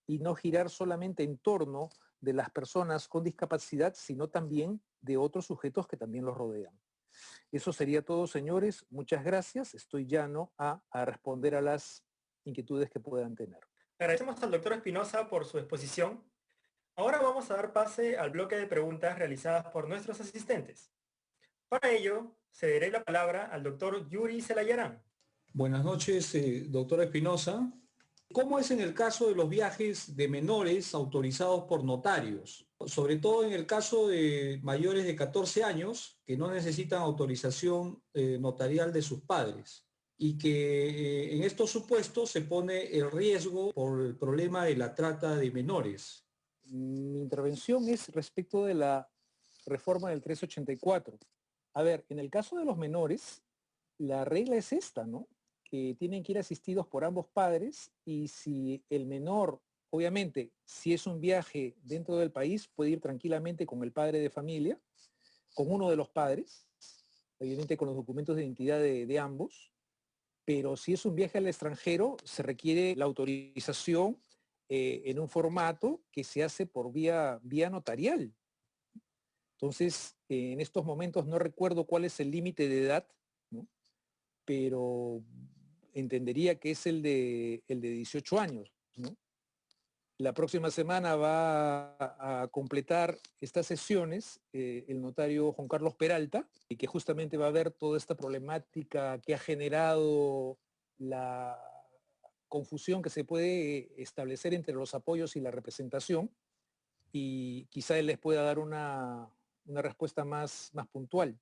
Speaker 2: y no girar solamente en torno de las personas con discapacidad, sino también de otros sujetos que también los rodean. Eso sería todo, señores. Muchas gracias. Estoy llano a responder a las inquietudes que puedan tener.
Speaker 1: Agradecemos al doctor Espinosa por su exposición. Ahora vamos a dar pase al bloque de preguntas realizadas por nuestros asistentes. Para ello, cederé la palabra al doctor Yuri Celayarán.
Speaker 3: Buenas noches, doctor Espinosa. ¿Cómo es en el caso de los viajes de menores autorizados por notarios? Sobre todo en el caso de mayores de 14 años que no necesitan autorización notarial de sus padres y que en estos supuestos se pone el riesgo por el problema de la trata de menores.
Speaker 2: Mi intervención es respecto de la reforma del 384. A ver, en el caso de los menores, la regla es esta, ¿no? Que tienen que ir asistidos por ambos padres y si el menor, obviamente, si es un viaje dentro del país, puede ir tranquilamente con el padre de familia, con uno de los padres, obviamente con los documentos de identidad de ambos, pero si es un viaje al extranjero, se requiere la autorización en un formato que se hace por vía notarial. Entonces, en estos momentos no recuerdo cuál es el límite de edad, ¿no? Pero entendería que es el de 18 años, ¿no? La próxima semana va a completar estas sesiones el notario Juan Carlos Peralta, y que justamente va a ver toda esta problemática que ha generado la confusión que se puede establecer entre los apoyos y la representación, y quizá él les pueda dar una respuesta más puntual.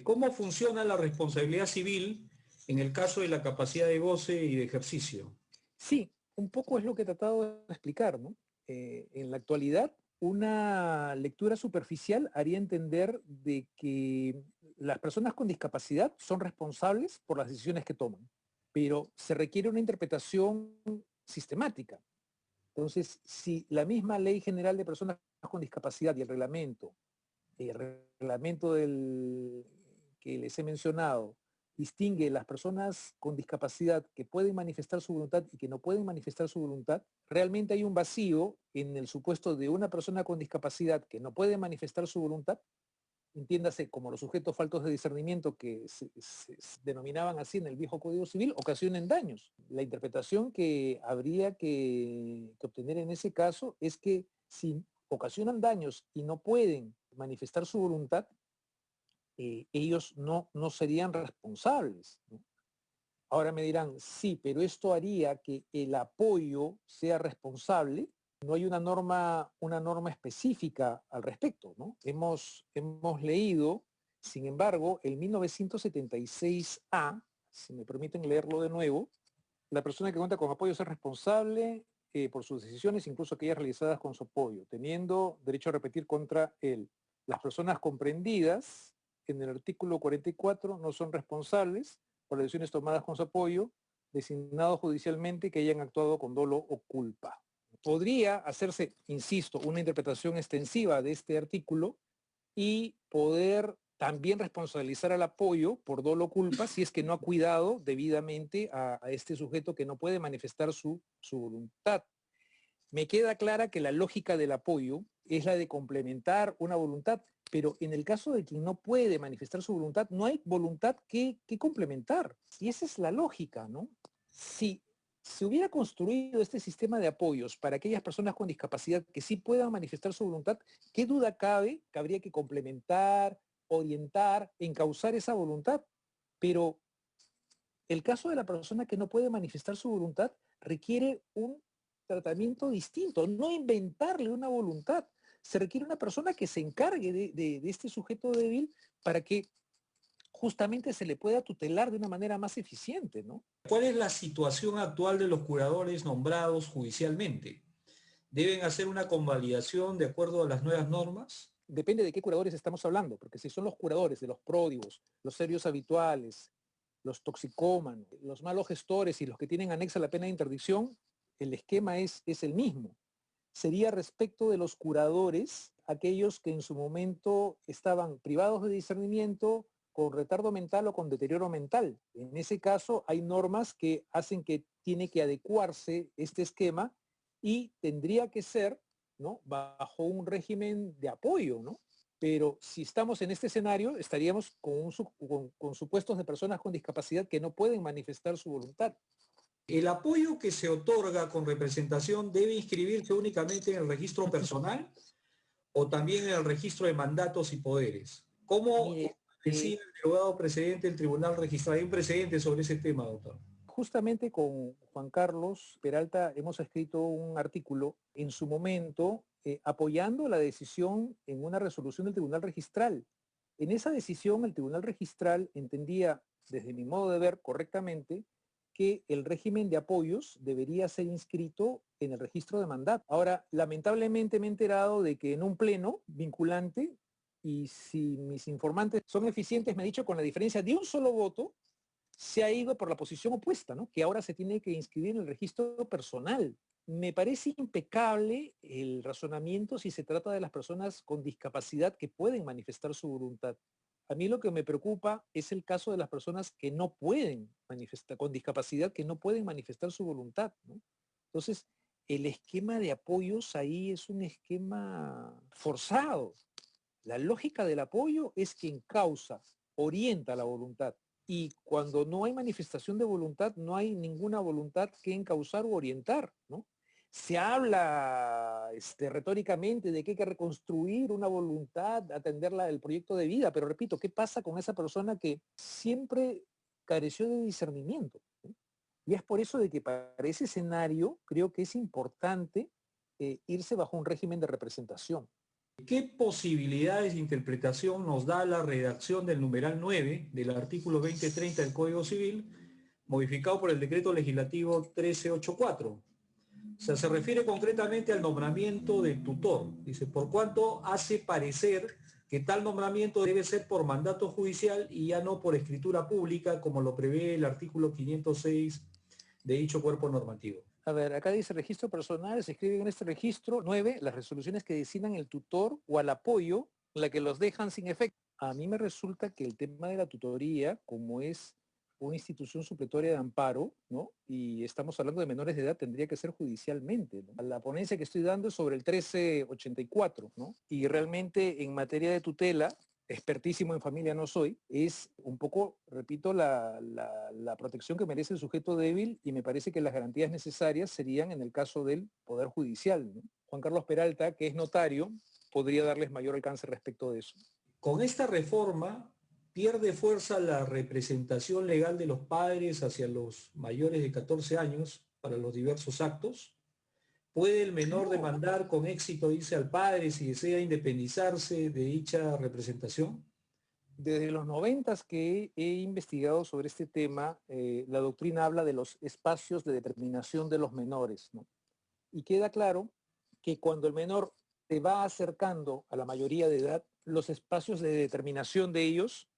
Speaker 3: ¿Cómo funciona la responsabilidad civil en el caso de la capacidad de goce y de ejercicio?
Speaker 2: Sí, un poco es lo que he tratado de explicar, ¿no? En la actualidad, una lectura superficial haría entender de que las personas con discapacidad son responsables por las decisiones que toman, pero se requiere una interpretación sistemática. Entonces, si la misma Ley General de Personas con Discapacidad y el reglamento que les he mencionado, distingue las personas con discapacidad que pueden manifestar su voluntad y que no pueden manifestar su voluntad, realmente hay un vacío en el supuesto de una persona con discapacidad que no puede manifestar su voluntad, entiéndase como los sujetos faltos de discernimiento que se denominaban así en el viejo Código Civil, ocasionen daños. La interpretación que habría que obtener en ese caso es que si ocasionan daños y no pueden manifestar su voluntad, ellos no serían responsables, ¿no? Ahora me dirán, sí, pero esto haría que el apoyo sea responsable. No hay una norma específica al respecto, ¿no? Hemos leído, sin embargo, el 1976A, si me permiten leerlo de nuevo, la persona que cuenta con apoyo es responsable por sus decisiones, incluso aquellas realizadas con su apoyo, teniendo derecho a repetir contra él. Las personas comprendidas en el artículo 44 no son responsables por las decisiones tomadas con su apoyo, designados judicialmente que hayan actuado con dolo o culpa. Podría hacerse, insisto, una interpretación extensiva de este artículo y poder también responsabilizar al apoyo por dolo o culpa si es que no ha cuidado debidamente a este sujeto que no puede manifestar su voluntad. Me queda clara que la lógica del apoyo es la de complementar una voluntad, pero en el caso de quien no puede manifestar su voluntad, no hay voluntad que complementar. Y esa es la lógica, ¿no? Si se hubiera construido este sistema de apoyos para aquellas personas con discapacidad que sí puedan manifestar su voluntad, ¿qué duda cabe que habría que complementar, orientar, encauzar esa voluntad? Pero el caso de la persona que no puede manifestar su voluntad requiere un tratamiento distinto, no inventarle una voluntad. Se requiere una persona que se encargue de este sujeto débil para que justamente se le pueda tutelar de una manera más eficiente, ¿no?
Speaker 3: ¿Cuál es la situación actual de los curadores nombrados judicialmente? ¿Deben hacer una convalidación de acuerdo a las nuevas normas?
Speaker 2: Depende de qué curadores estamos hablando, porque si son los curadores de los pródigos, los serios habituales, los toxicómanos, los malos gestores y los que tienen anexa la pena de interdicción, el esquema es el mismo. Sería respecto de los curadores, aquellos que en su momento estaban privados de discernimiento con retardo mental o con deterioro mental. En ese caso hay normas que hacen que tiene que adecuarse este esquema y tendría que ser, ¿no?, bajo un régimen de apoyo, ¿no? Pero si estamos en este escenario, estaríamos con supuestos de personas con discapacidad que no pueden manifestar su voluntad.
Speaker 3: ¿El apoyo que se otorga con representación debe inscribirse únicamente en el registro personal o también en el registro de mandatos y poderes? ¿Cómo
Speaker 2: Mire,
Speaker 3: decía el derogado presidente del tribunal registral? Hay un precedente sobre ese tema, doctor.
Speaker 2: justamente con Juan Carlos Peralta hemos escrito un artículo en su momento apoyando la decisión en una resolución del Tribunal Registral. En esa decisión el Tribunal Registral entendía, desde mi modo de ver correctamente, que el régimen de apoyos debería ser inscrito en el registro de mandato. Ahora, lamentablemente me he enterado de que en un pleno vinculante, y si mis informantes son eficientes, me ha dicho con la diferencia de un solo voto, se ha ido por la posición opuesta, ¿no? Que ahora se tiene que inscribir en el registro personal. Me parece impecable el razonamiento si se trata de las personas con discapacidad que pueden manifestar su voluntad. A mí lo que me preocupa es el caso de las personas que no pueden manifestar, con discapacidad, que no pueden manifestar su voluntad, ¿no? Entonces, el esquema de apoyos ahí es un esquema forzado. La lógica del apoyo es quien causa, orienta la voluntad. Y cuando no hay manifestación de voluntad, no hay ninguna voluntad que encauzar o orientar, ¿no? Se habla retóricamente de que hay que reconstruir una voluntad, atenderla del proyecto de vida, pero repito, ¿qué pasa con esa persona que siempre careció de discernimiento, ¿no? Y es por eso de que para ese escenario creo que es importante irse bajo un régimen de representación.
Speaker 3: ¿Qué posibilidades de interpretación nos da la redacción del numeral 9 del artículo 2030 del Código Civil, modificado por el decreto legislativo 1384? O sea, se refiere concretamente al nombramiento del tutor. Dice, por cuanto hace parecer que tal nombramiento debe ser por mandato judicial y ya no por escritura pública, como lo prevé el artículo 506 de dicho cuerpo normativo.
Speaker 2: A ver, acá dice registro personal, se escribe en este registro 9 las resoluciones que designan el tutor o al apoyo, la que los dejan sin efecto. A mí me resulta que el tema de la tutoría, como es una institución supletoria de amparo, ¿no? Y estamos hablando de menores de edad, tendría que ser judicialmente, ¿no? La ponencia que estoy dando es sobre el 1384, ¿no? Y realmente en materia de tutela, expertísimo en familia no soy, es un poco, repito, la protección que merece el sujeto débil, y me parece que las garantías necesarias serían en el caso del Poder Judicial, ¿no? Juan Carlos Peralta, que es notario, podría darles mayor alcance respecto de eso.
Speaker 3: Con esta reforma pierde fuerza la representación legal de los padres hacia los mayores de 14 años para los diversos actos. ¿Puede el menor demandar con éxito, dice, al padre si desea independizarse de dicha representación?
Speaker 2: Desde los 90 que he investigado sobre este tema, la doctrina habla de los espacios de determinación de los menores, ¿no? Y queda claro que cuando el menor se va acercando a la mayoría de edad, los espacios de determinación de ellos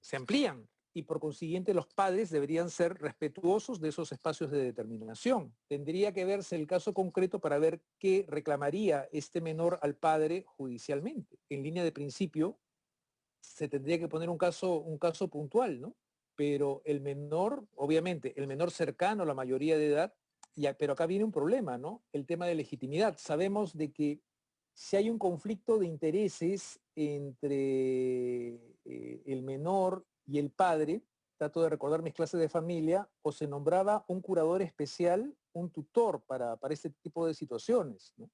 Speaker 2: se amplían y por consiguiente los padres deberían ser respetuosos de esos espacios de determinación. Tendría que verse el caso concreto para ver qué reclamaría este menor al padre judicialmente. En línea de principio, se tendría que poner un caso puntual, ¿no? Pero el menor, obviamente, el menor cercano a la mayoría de edad, pero acá viene un problema, ¿no? El tema de legitimidad. Sabemos de que si hay un conflicto de intereses entre el menor y el padre, trato de recordar mis clases de familia, o se nombraba un curador especial, un tutor para este tipo de situaciones, ¿no?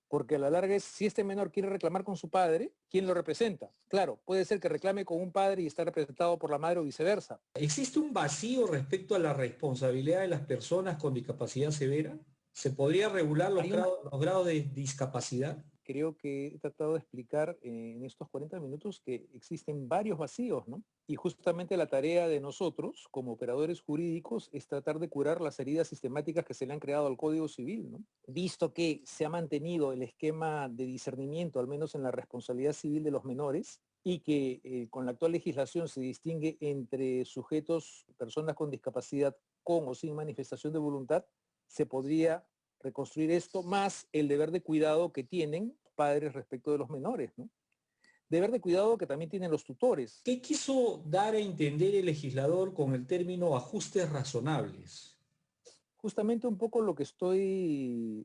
Speaker 2: Porque a la larga es, si este menor quiere reclamar con su padre, ¿quién lo representa? Claro, puede ser que reclame con un padre y está representado por la madre o viceversa.
Speaker 3: ¿Existe un vacío respecto a la responsabilidad de las personas con discapacidad severa? ¿Se podría regular los grados de discapacidad?
Speaker 2: Creo que he tratado de explicar en estos 40 minutos que existen varios vacíos, ¿no? Y justamente la tarea de nosotros, como operadores jurídicos, es tratar de curar las heridas sistemáticas que se le han creado al Código Civil, ¿no? Visto que se ha mantenido el esquema de discernimiento, al menos en la responsabilidad civil de los menores, y que con la actual legislación se distingue entre sujetos, personas con discapacidad con o sin manifestación de voluntad, se podría reconstruir esto, más el deber de cuidado que tienen padres respecto de los menores, ¿no? deber de cuidado que también tienen los tutores.
Speaker 3: ¿Qué quiso dar a entender el legislador con el término ajustes razonables?
Speaker 2: Justamente un poco lo que estoy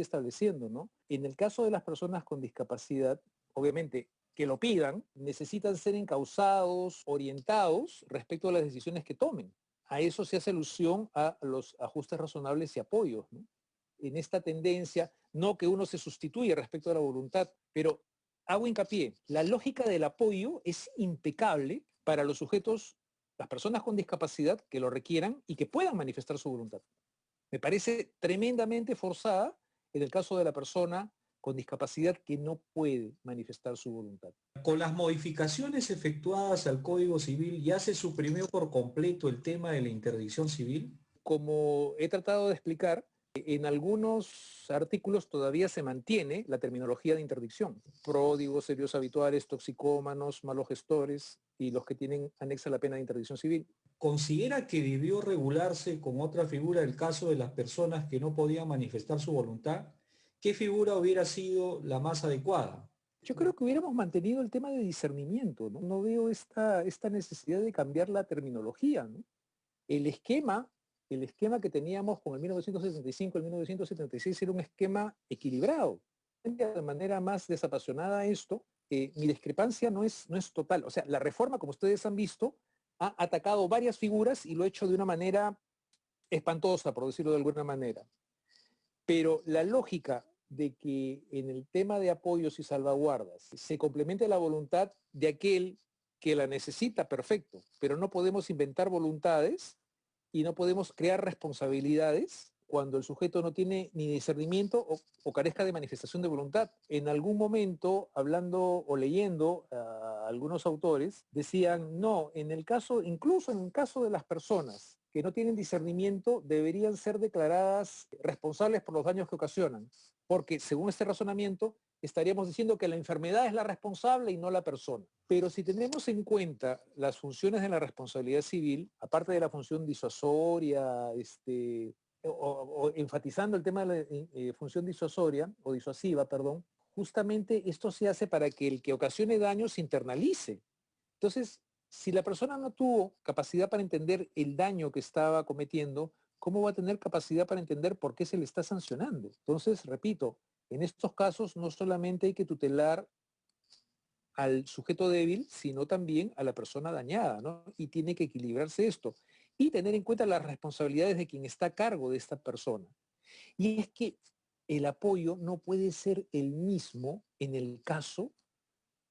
Speaker 2: estableciendo, ¿no? En el caso de las personas con discapacidad, obviamente que lo pidan, necesitan ser encausados, orientados respecto a las decisiones que tomen. A eso se hace alusión a los ajustes razonables y apoyos, ¿no? En esta tendencia, no que uno se sustituya respecto a la voluntad, pero hago hincapié, la lógica del apoyo es impecable para los sujetos, las personas con discapacidad que lo requieran y que puedan manifestar su voluntad. Me parece tremendamente forzada en el caso de la persona con discapacidad que no puede manifestar su voluntad.
Speaker 3: Con las modificaciones efectuadas al Código Civil, ¿ya se suprimió por completo el tema de la interdicción civil?
Speaker 2: Como he tratado de explicar, en algunos artículos todavía se mantiene la terminología de interdicción. Pródigos, serios habituales, toxicómanos, malos gestores y los que tienen anexa la pena de interdicción civil.
Speaker 3: ¿Considera que debió regularse con otra figura el caso de las personas que no podían manifestar su voluntad? ¿Qué figura hubiera sido la más adecuada?
Speaker 2: Yo creo que hubiéramos mantenido el tema de discernimiento, ¿no? No veo esta necesidad de cambiar la terminología, ¿no? El esquema, el esquema que teníamos con el 1975, el 1976 era un esquema equilibrado. De manera más desapasionada esto, mi discrepancia no es total. O sea, la reforma, como ustedes han visto, ha atacado varias figuras y lo ha hecho de una manera espantosa, por decirlo de alguna manera. Pero la lógica de que en el tema de apoyos y salvaguardas se complemente la voluntad de aquel que la necesita, perfecto, pero no podemos inventar voluntades y no podemos crear responsabilidades cuando el sujeto no tiene ni discernimiento o carezca de manifestación de voluntad. En algún momento, hablando o leyendo a algunos autores, decían, no, en el caso, incluso en el caso de las personas que no tienen discernimiento, deberían ser declaradas responsables por los daños que ocasionan, porque según este razonamiento, estaríamos diciendo que la enfermedad es la responsable y no la persona. Pero si tenemos en cuenta las funciones de la responsabilidad civil, aparte de la función disuasoria, o enfatizando el tema de la función disuasoria, o disuasiva, perdón, justamente esto se hace para que el que ocasione daño se internalice. Entonces, si la persona no tuvo capacidad para entender el daño que estaba cometiendo, ¿cómo va a tener capacidad para entender por qué se le está sancionando? Entonces, repito, en estos casos no solamente hay que tutelar al sujeto débil, sino también a la persona dañada, ¿no? Y tiene que equilibrarse esto y tener en cuenta las responsabilidades de quien está a cargo de esta persona. Y es que el apoyo no puede ser el mismo en el caso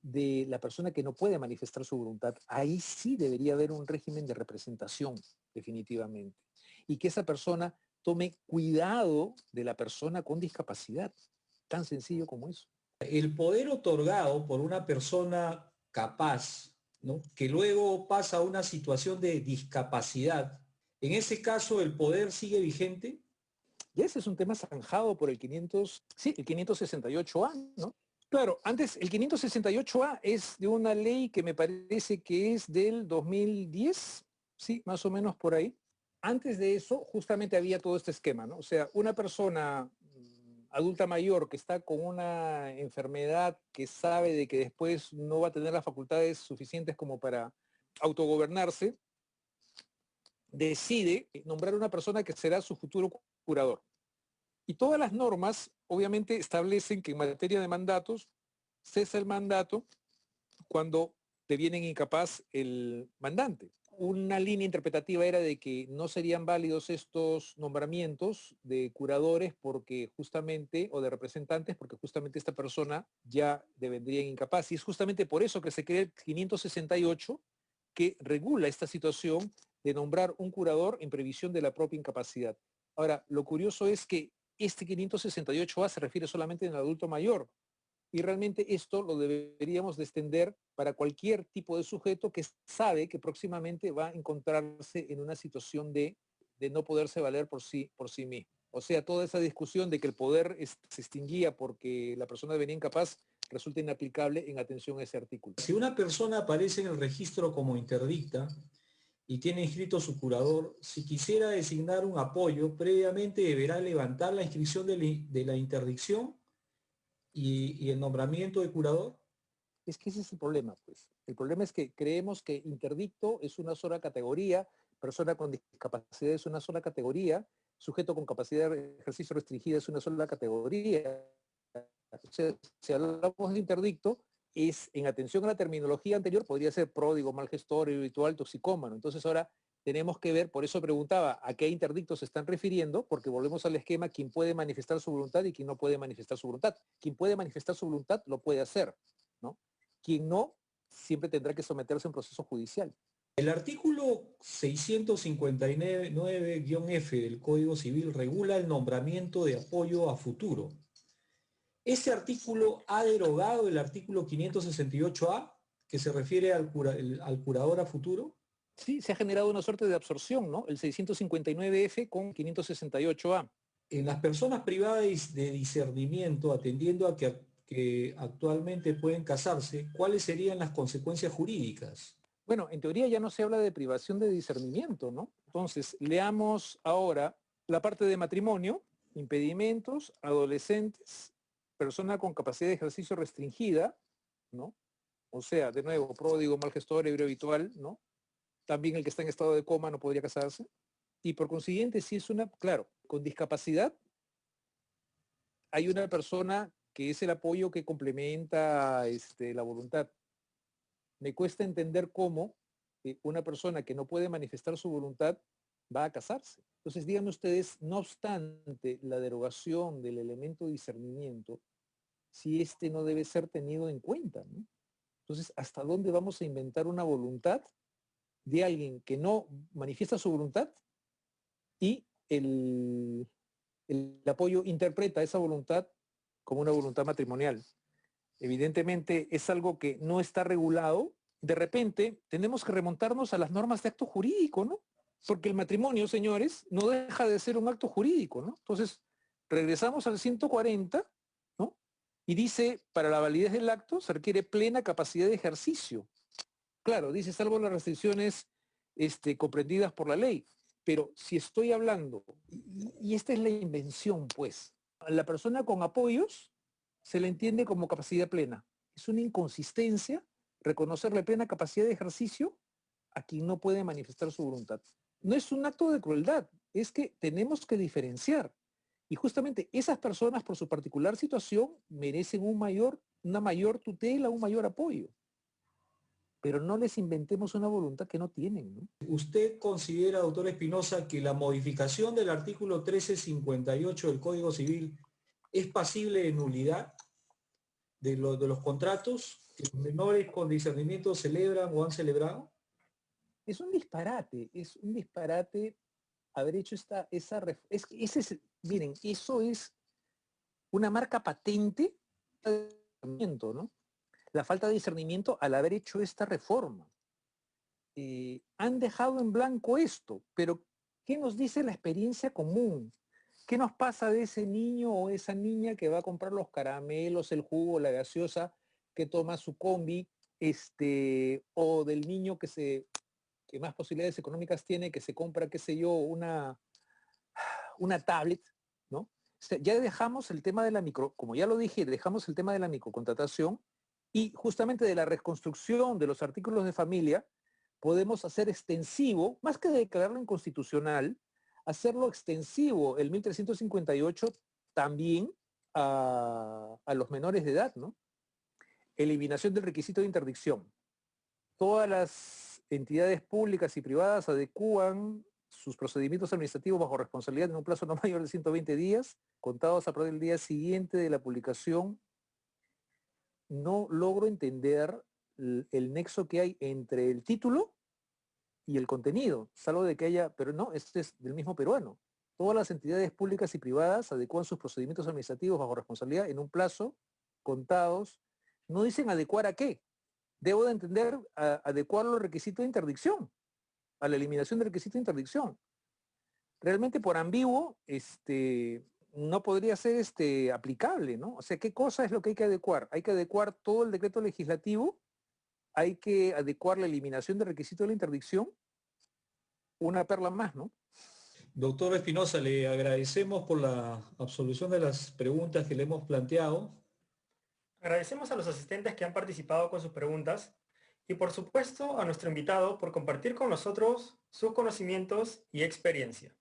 Speaker 2: de la persona que no puede manifestar su voluntad. Ahí sí debería haber un régimen de representación, definitivamente. Y que esa persona tome cuidado de la persona con discapacidad. Tan sencillo como eso.
Speaker 3: El poder otorgado por una persona capaz, ¿no?, que luego pasa a una situación de discapacidad, en ese caso el poder sigue vigente.
Speaker 2: Y ese es un tema zanjado por el 568A, ¿no? Claro, antes el 568A es de una ley que me parece que es del 2010, sí, más o menos por ahí. Antes de eso, justamente había todo este esquema, ¿no? O sea, una persona adulta mayor que está con una enfermedad que sabe de que después no va a tener las facultades suficientes como para autogobernarse, decide nombrar una persona que será su futuro curador. Y todas las normas, obviamente, establecen que en materia de mandatos, cesa el mandato cuando devienen incapaz el mandante. Una línea interpretativa era de que no serían válidos estos nombramientos de curadores porque justamente, o de representantes, porque justamente esta persona ya devendría incapaz. Y es justamente por eso que se crea el 568, que regula esta situación de nombrar un curador en previsión de la propia incapacidad. Ahora, lo curioso es que este 568A se refiere solamente al adulto mayor, y realmente esto lo deberíamos de extender para cualquier tipo de sujeto que sabe que próximamente va a encontrarse en una situación de no poderse valer por sí mismo. O sea, toda esa discusión de que el poder se extinguía porque la persona venía incapaz resulta inaplicable en atención a ese artículo.
Speaker 3: Si una persona aparece en el registro como interdicta y tiene inscrito su curador, si quisiera designar un apoyo, previamente deberá levantar la inscripción de la interdicción y el nombramiento de curador.
Speaker 2: Es que ese es el problema, pues. El problema es que creemos que interdicto es una sola categoría, persona con discapacidad es una sola categoría, sujeto con capacidad de ejercicio restringida es una sola categoría. O sea, si hablamos de interdicto, es en atención a la terminología anterior, podría ser pródigo, mal gestor, habitual, toxicómano. Entonces ahora tenemos que ver, por eso preguntaba a qué interdictos se están refiriendo, porque volvemos al esquema, quien puede manifestar su voluntad y quien no puede manifestar su voluntad. Quien puede manifestar su voluntad lo puede hacer, ¿no? Quien no, siempre tendrá que someterse a un proceso judicial.
Speaker 3: El artículo 659-F del Código Civil regula el nombramiento de apoyo a futuro. Ese artículo ha derogado el artículo 568A, que se refiere al curador a futuro.
Speaker 2: Sí, se ha generado una suerte de absorción, ¿no? El 659F con 568A.
Speaker 3: En las personas privadas de discernimiento, atendiendo a que actualmente pueden casarse, ¿cuáles serían las consecuencias jurídicas?
Speaker 2: Bueno, en teoría ya no se habla de privación de discernimiento, ¿no? Entonces, leamos ahora la parte de matrimonio, impedimentos, adolescentes, persona con capacidad de ejercicio restringida, ¿no? O sea, de nuevo, pródigo, mal gestor, ebrio habitual, ¿no? También el que está en estado de coma no podría casarse. Y por consiguiente, si es una, claro, con discapacidad, hay una persona que es el apoyo que complementa la voluntad. Me cuesta entender cómo una persona que no puede manifestar su voluntad va a casarse. Entonces, díganme ustedes, no obstante la derogación del elemento discernimiento, si este no debe ser tenido en cuenta, ¿no? Entonces, ¿hasta dónde vamos a inventar una voluntad de alguien que no manifiesta su voluntad y el apoyo interpreta esa voluntad como una voluntad matrimonial? Evidentemente es algo que no está regulado. De repente tenemos que remontarnos a las normas de acto jurídico, ¿no? Porque el matrimonio, señores, no deja de ser un acto jurídico, ¿no? Entonces, regresamos al 140, ¿no? Y dice, para la validez del acto se requiere plena capacidad de ejercicio. Claro, dice, salvo las restricciones comprendidas por la ley. Pero si estoy hablando, y esta es la invención, pues, a la persona con apoyos se le entiende como capacidad plena. Es una inconsistencia reconocerle plena capacidad de ejercicio a quien no puede manifestar su voluntad. No es un acto de crueldad, es que tenemos que diferenciar. Y justamente esas personas, por su particular situación, merecen una mayor tutela, un mayor apoyo. Pero no les inventemos una voluntad que no tienen, ¿no?
Speaker 3: ¿Usted considera, doctor Espinosa, que la modificación del artículo 1358 del Código Civil es pasible de nulidad de los contratos que los menores con discernimiento celebran o han celebrado?
Speaker 2: Es un disparate haber hecho miren, eso es una marca patente de discernimiento, ¿no? La falta de discernimiento al haber hecho esta reforma. Han dejado en blanco esto, pero ¿qué nos dice la experiencia común? ¿Qué nos pasa de ese niño o esa niña que va a comprar los caramelos, el jugo, la gaseosa, que toma su combi, o del niño que más posibilidades económicas tiene, que se compra, qué sé yo, una tablet, ¿no? O sea, ya dejamos el tema de como ya lo dije, dejamos el tema de la microcontratación y justamente de la reconstrucción de los artículos de familia, podemos hacer extensivo, más que declararlo inconstitucional, hacerlo extensivo el 1358 también a los menores de edad, ¿no? Eliminación del requisito de interdicción. Todas las entidades públicas y privadas adecúan sus procedimientos administrativos bajo responsabilidad en un plazo no mayor de 120 días, contados a partir del día siguiente de la publicación. No logro entender el nexo que hay entre el título y el contenido, salvo de que haya, pero no, este es del mismo peruano. Todas las entidades públicas y privadas adecuan sus procedimientos administrativos bajo responsabilidad en un plazo, contados. No dicen adecuar a qué. Debo de entender adecuar los requisitos de interdicción, a la eliminación del requisito de interdicción. Realmente por ambiguo, no podría ser aplicable, ¿no? O sea, ¿qué cosa es lo que hay que adecuar? Hay que adecuar todo el decreto legislativo, hay que adecuar la eliminación del requisito de la interdicción, una perla más, ¿no?
Speaker 3: Doctor Espinosa, le agradecemos por la absolución de las preguntas que le hemos planteado.
Speaker 1: Agradecemos a los asistentes que han participado con sus preguntas y por supuesto a nuestro invitado por compartir con nosotros sus conocimientos y experiencia.